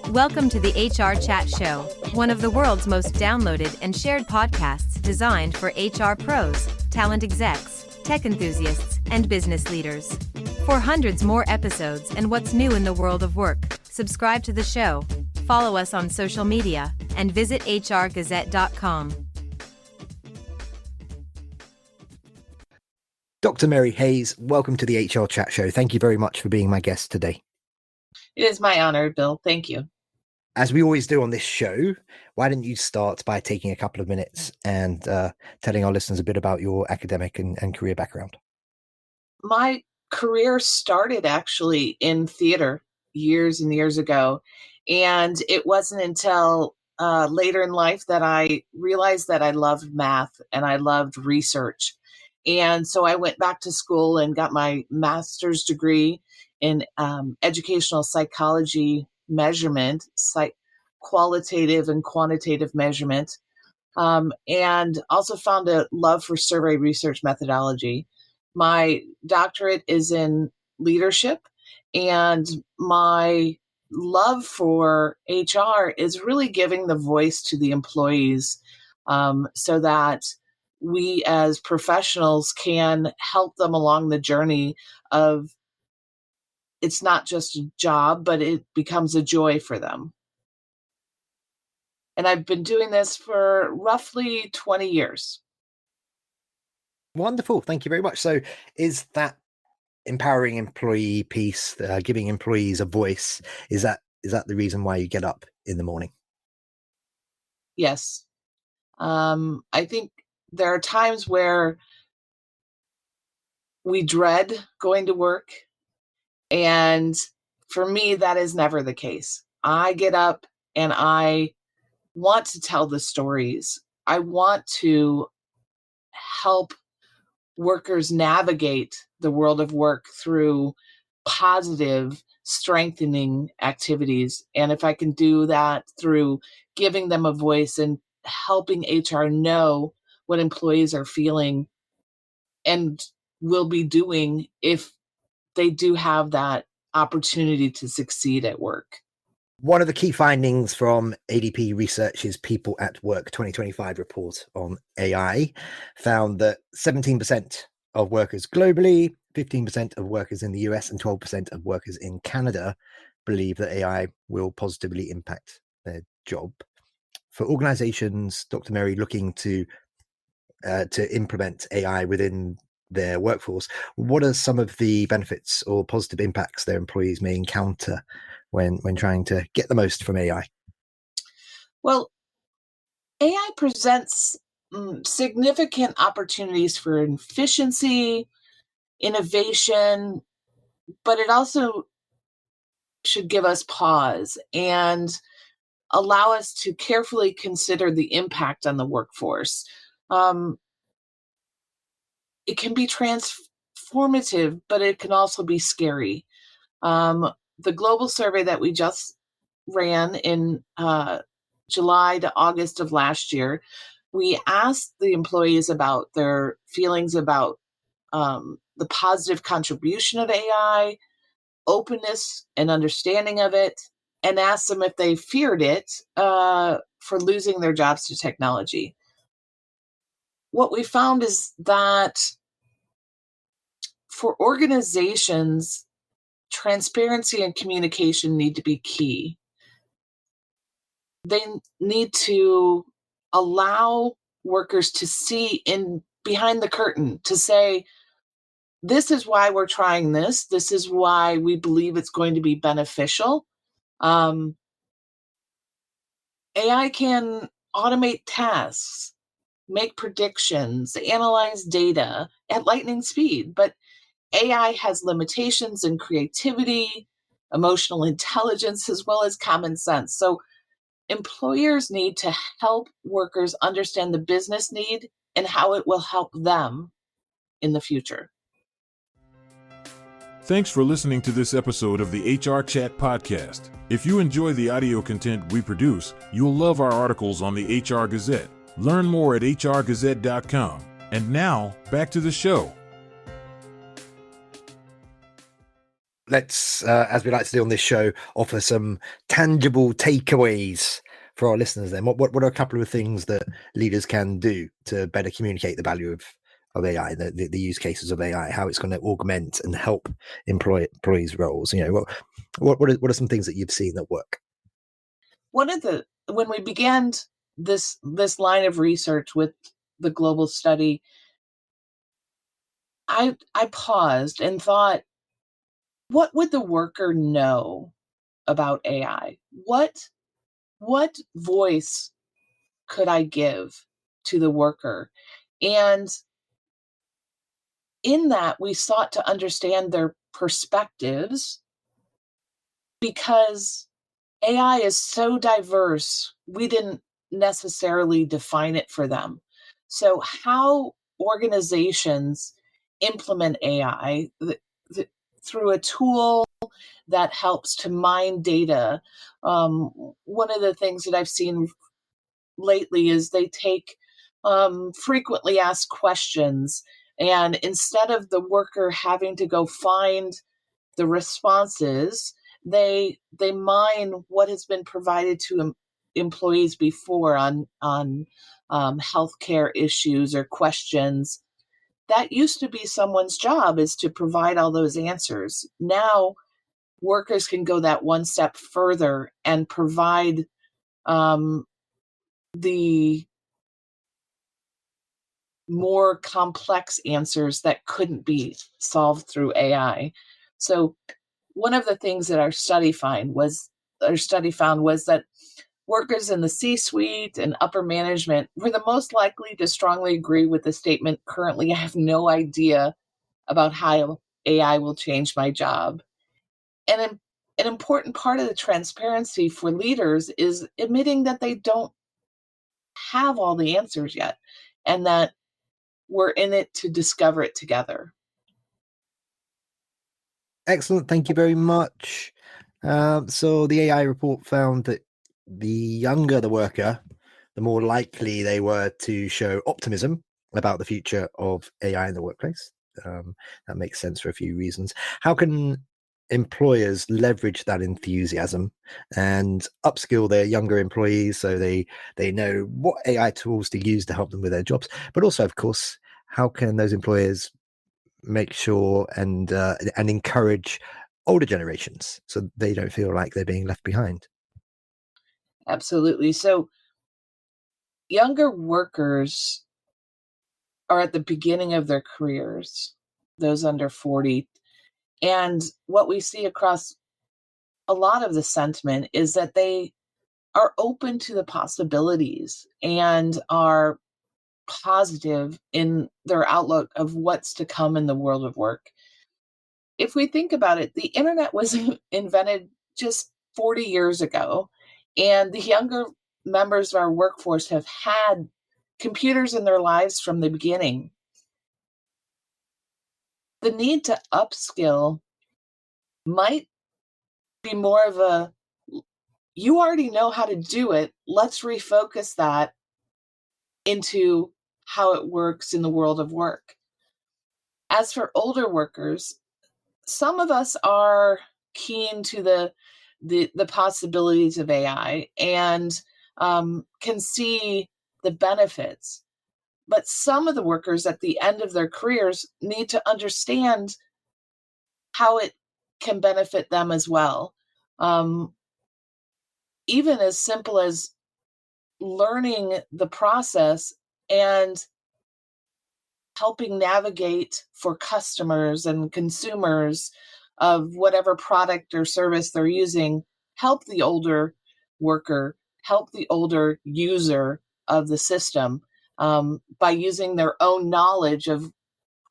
Welcome to the HR Chat Show, one of the world's most downloaded and shared podcasts designed for HR pros, talent execs, tech enthusiasts, and business leaders. For hundreds more episodes and what's new in the world of work, subscribe to the show, follow us on social media, and visit hrgazette.com. Dr. Mary Hayes, welcome to the HR Chat Show. Thank you very much for being my guest today. It is my honor, Bill. Thank you. As we always do on this show, why don't you start by taking a couple of minutes and telling our listeners a bit about your academic and career background? My career started actually in theater years and years ago. And it wasn't until later in life that I realized that I loved math and I loved research. And so I went back to school and got my master's degree in educational psychology measurement, qualitative and quantitative measurement, and also found a love for survey research methodology. My doctorate is in leadership, and my love for HR is really giving the voice to the employees so that we as professionals can help them along the journey of it's not just a job, but it becomes a joy for them. And I've been doing this for roughly 20 years. Wonderful. Thank you very much. So is that empowering employee piece, giving employees a voice, is that the reason why you get up in the morning? Yes. I think there are times where we dread going to work. And for me, that is never the case. I get up and I want to tell the stories. I want to help workers navigate the world of work through positive, strengthening activities. And if I can do that through giving them a voice and helping HR know what employees are feeling and will be doing if they do have that opportunity to succeed at work. One of the key findings from ADP Research's People at Work 2025 report on AI found that 17% of workers globally, 15% of workers in the US, and 12% of workers in Canada believe that AI will positively impact their job. For organizations, Dr. Mary, looking to implement AI within their workforce, what are some of the benefits or positive impacts their employees may encounter when trying to get the most from AI? Well, AI presents significant opportunities for efficiency, innovation, but it also should give us pause and allow us to carefully consider the impact on the workforce. It can be transformative, but it can also be scary. The global survey that we just ran in July to August of last year, we asked the employees about their feelings about the positive contribution of AI, openness and understanding of it, and asked them if they feared it for losing their jobs to technology. What we found is that for organizations, transparency and communication need to be key. They need to allow workers to see in behind the curtain, to say, this is why we're trying this. This is why we believe it's going to be beneficial. AI can automate tasks, make predictions, analyze data at lightning speed, but AI has limitations in creativity, emotional intelligence, as well as common sense. So employers need to help workers understand the business need and how it will help them in the future. Thanks for listening to this episode of the HR Chat Podcast. If you enjoy the audio content we produce, you'll love our articles on the HR Gazette. Learn more at hrgazette.com. And now, back to the show. let's, as we like to do on this show, offer some tangible takeaways for our listeners. Then, what are a couple of things that leaders can do to better communicate the value of AI, the use cases of AI, how it's going to augment and help employees' roles? What are some things that you've seen that work? When we began this line of research with the global study, I paused and thought, what would the worker know about AI? What voice could I give to the worker? And in that, we sought to understand their perspectives, because AI is so diverse, we didn't necessarily define it for them. So, how organizations implement AI through a tool that helps to mine data. One of the things that I've seen lately is they take frequently asked questions, and instead of the worker having to go find the responses, they mine what has been provided to employees before on healthcare issues or questions. That used to be someone's job, is to provide all those answers. Now workers can go that one step further and provide the more complex answers that couldn't be solved through AI. So one of the things that our study found was that workers in the C-suite and upper management were the most likely to strongly agree with the statement, "Currently, I have no idea about how AI will change my job." And an important part of the transparency for leaders is admitting that they don't have all the answers yet, and that we're in it to discover it together. Excellent. Thank you very much. So the AI report found that the younger the worker, the more likely they were to show optimism about the future of AI in the workplace. That makes sense for a few reasons. How can employers leverage that enthusiasm and upskill their younger employees so they know what AI tools to use to help them with their jobs? But also, of course, how can those employers make sure and encourage older generations so they don't feel like they're being left behind? Absolutely. So younger workers are at the beginning of their careers, those under 40. And what we see across a lot of the sentiment is that they are open to the possibilities and are positive in their outlook of what's to come in the world of work. If we think about it, the internet was invented just 40 years ago, and the younger members of our workforce have had computers in their lives from the beginning. The need to upskill might be more of a, you already know how to do it, let's refocus that into how it works in the world of work. As for older workers, some of us are keen to the possibilities of AI and can see the benefits. But some of the workers at the end of their careers need to understand how it can benefit them as well. Even as simple as learning the process and helping navigate for customers and consumers of whatever product or service they're using, help the older worker, help the older user of the system by using their own knowledge of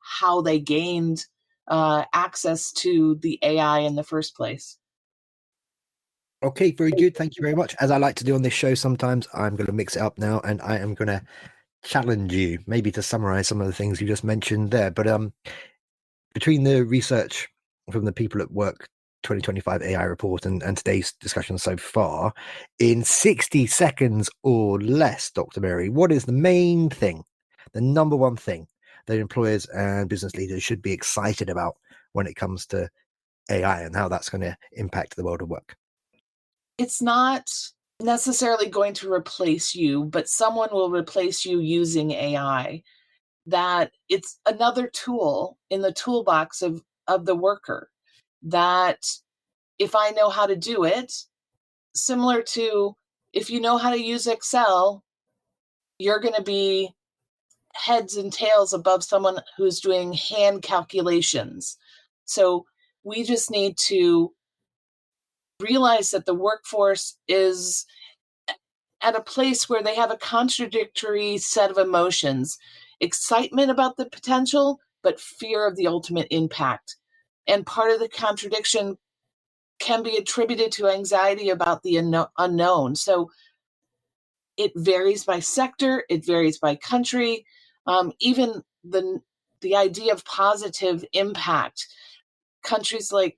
how they gained access to the AI in the first place. Okay, very good. Thank you very much. As I like to do on this show, sometimes I'm going to mix it up now, and I am going to challenge you maybe to summarize some of the things you just mentioned there. But between the research from the People at Work 2025 AI report and today's discussion so far, in 60 seconds or less, Dr. Mary, what is the main thing, the number one thing that employers and business leaders should be excited about when it comes to AI and how that's going to impact the world of work? It's not necessarily going to replace you, but someone will replace you using AI. That it's another tool in the toolbox of the worker, that if I know how to do it, similar to if you know how to use Excel, you're going to be heads and tails above someone who's doing hand calculations. So we just need to realize that the workforce is at a place where they have a contradictory set of emotions: excitement about the potential, but fear of the ultimate impact. And part of the contradiction can be attributed to anxiety about the unknown. So it varies by sector, it varies by country. Even the idea of positive impact, countries like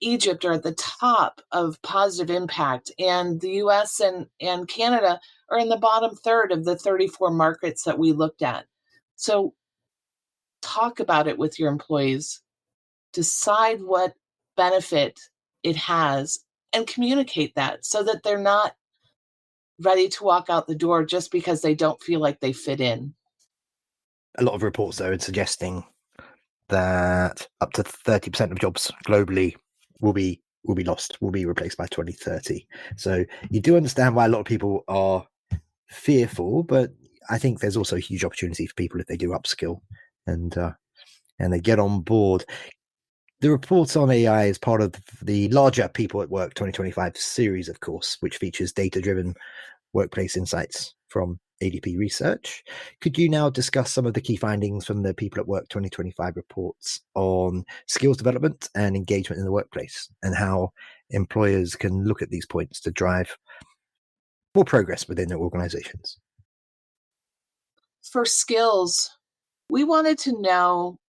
Egypt are at the top of positive impact, and the US and Canada are in the bottom third of the 34 markets that we looked at. So talk about it with your employees, decide what benefit it has, and communicate that so that they're not ready to walk out the door just because they don't feel like they fit in. A lot of reports, though, are suggesting that up to 30% of jobs globally will be lost, will be replaced by 2030. So you do understand why a lot of people are fearful, but I think there's also a huge opportunity for people if they do upskill and they get on board. The report on AI is part of the larger People at Work 2025 series, of course, which features data-driven workplace insights from ADP Research. Could you now discuss some of the key findings from the People at Work 2025 reports on skills development and engagement in the workplace, and how employers can look at these points to drive more progress within their organizations? For skills, we wanted to know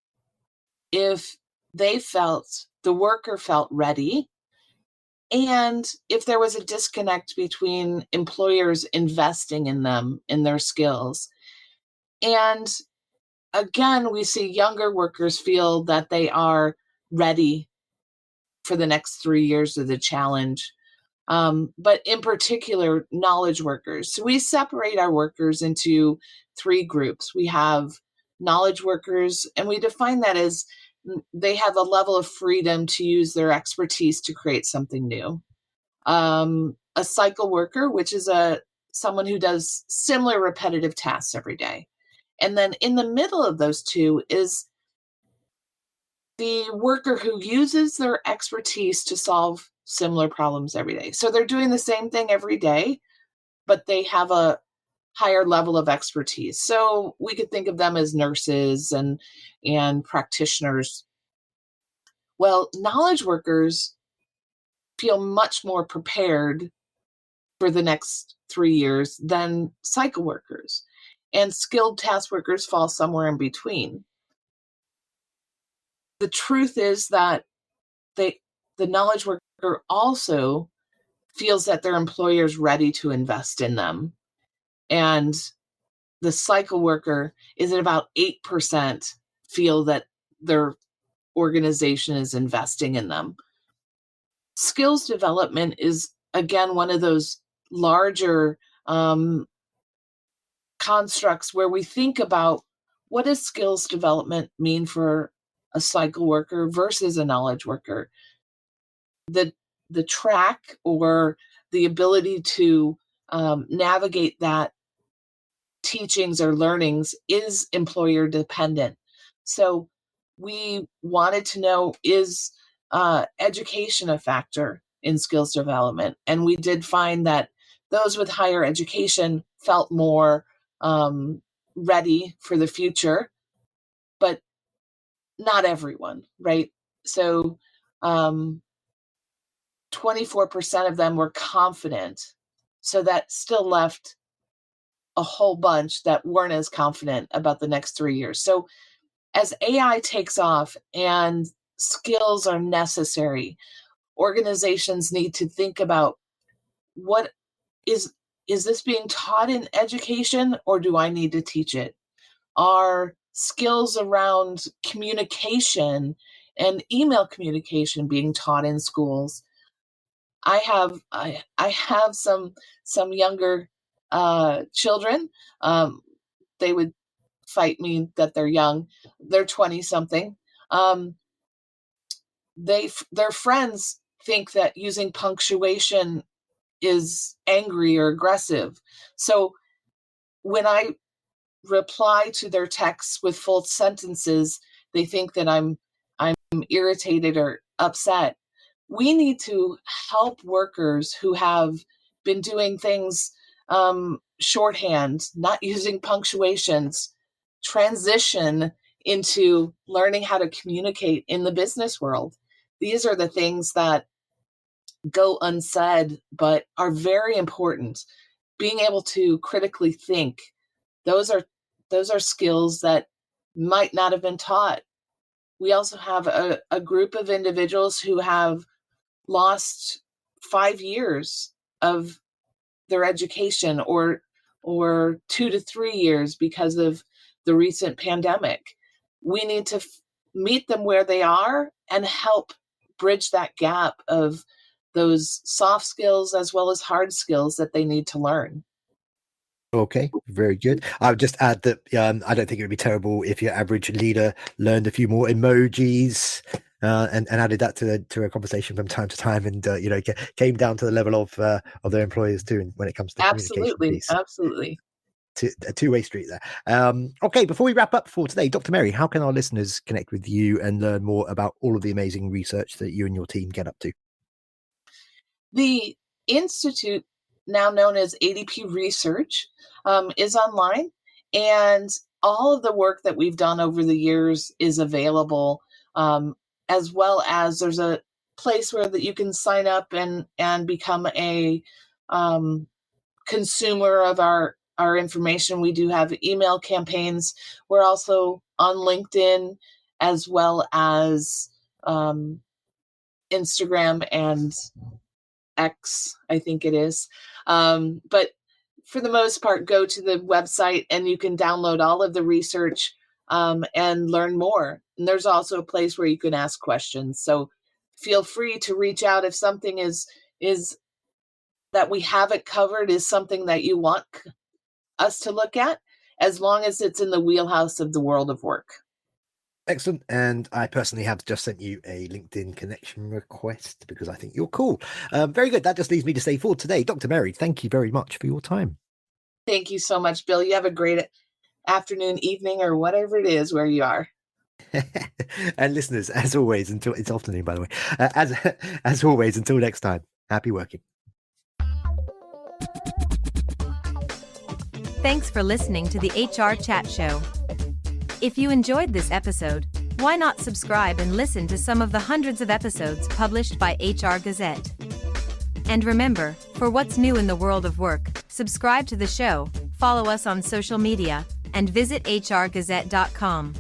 if the worker felt ready, and if there was a disconnect between employers investing in them, in their skills. And again, we see younger workers feel that they are ready for the next 3 years of the challenge. But in particular, knowledge workers. So we separate our workers into 3 groups. We have knowledge workers, and we define that as they have a level of freedom to use their expertise to create something new. A cycle worker, which is someone who does similar repetitive tasks every day. And then in the middle of those two is the worker who uses their expertise to solve similar problems every day. So they're doing the same thing every day, but they have a higher level of expertise. So we could think of them as nurses and practitioners. Well, knowledge workers feel much more prepared for the next 3 years than cycle workers. And skilled task workers fall somewhere in between. The truth is that the knowledge worker also feels that their employer is ready to invest in them. And the cycle worker is at about 8% feel that their organization is investing in them. Skills development is, again, one of those larger constructs where we think about what does skills development mean for a cycle worker versus a knowledge worker. The track or the ability to navigate that teachings or learnings is employer dependent. So we wanted to know, is education a factor in skills development? And we did find that those with higher education felt more ready for the future, but not everyone, right? So 24% of them were confident. So that still left a whole bunch that weren't as confident about the next 3 years. So as AI takes off and skills are necessary, organizations need to think about, what is this being taught in education, or do I need to teach it? Are skills around communication and email communication being taught in schools. I have some younger children. They would fight me that they're young. They're 20 something. Their friends think that using punctuation is angry or aggressive. So when I reply to their texts with full sentences, they think that I'm irritated or upset. We need to help workers who have been doing things shorthand, not using punctuations, transition into learning how to communicate in the business world. These are the things that go unsaid, but are very important. Being able to critically think, those are skills that might not have been taught. We also have a group of individuals who have lost 5 years of their education, or 2 to 3 years because of the recent pandemic. We need to meet them where they are and help bridge that gap of those soft skills as well as hard skills that they need to learn. Okay, very good. I would just add that I don't think it would be terrible if your average leader learned a few more emojis and added that to a conversation from time to time, and came down to the level of their employers too, when it comes to the communication piece. Absolutely. A two-way street there. Okay, before we wrap up for today, Dr. Mary, how can our listeners connect with you and learn more about all of the amazing research that you and your team get up to? The Institute, now known as ADP Research, is online, and all of the work that we've done over the years is available, as well as there's a place where that you can sign up and become a consumer of our information. We do have email campaigns. We're also on LinkedIn, as well as Instagram and X, I think it is. But for the most part, go to the website and you can download all of the research and learn more. And there's also a place where you can ask questions. So feel free to reach out if something is that we haven't covered is something that you want us to look at, as long as it's in the wheelhouse of the world of work. Excellent. And I personally have just sent you a LinkedIn connection request because I think you're cool. Very good. That just leaves me to say for today, Dr. Mary, thank you very much for your time. Thank you so much, Bill. You have a great afternoon, evening, or whatever it is where you are. And listeners, as always, until it's afternoon, by the way, as always, until next time, happy working. Thanks for listening to the HR Chat Show. If you enjoyed this episode, why not subscribe and listen to some of the hundreds of episodes published by HR Gazette? And remember, for what's new in the world of work, subscribe to the show, follow us on social media, and visit hrgazette.com.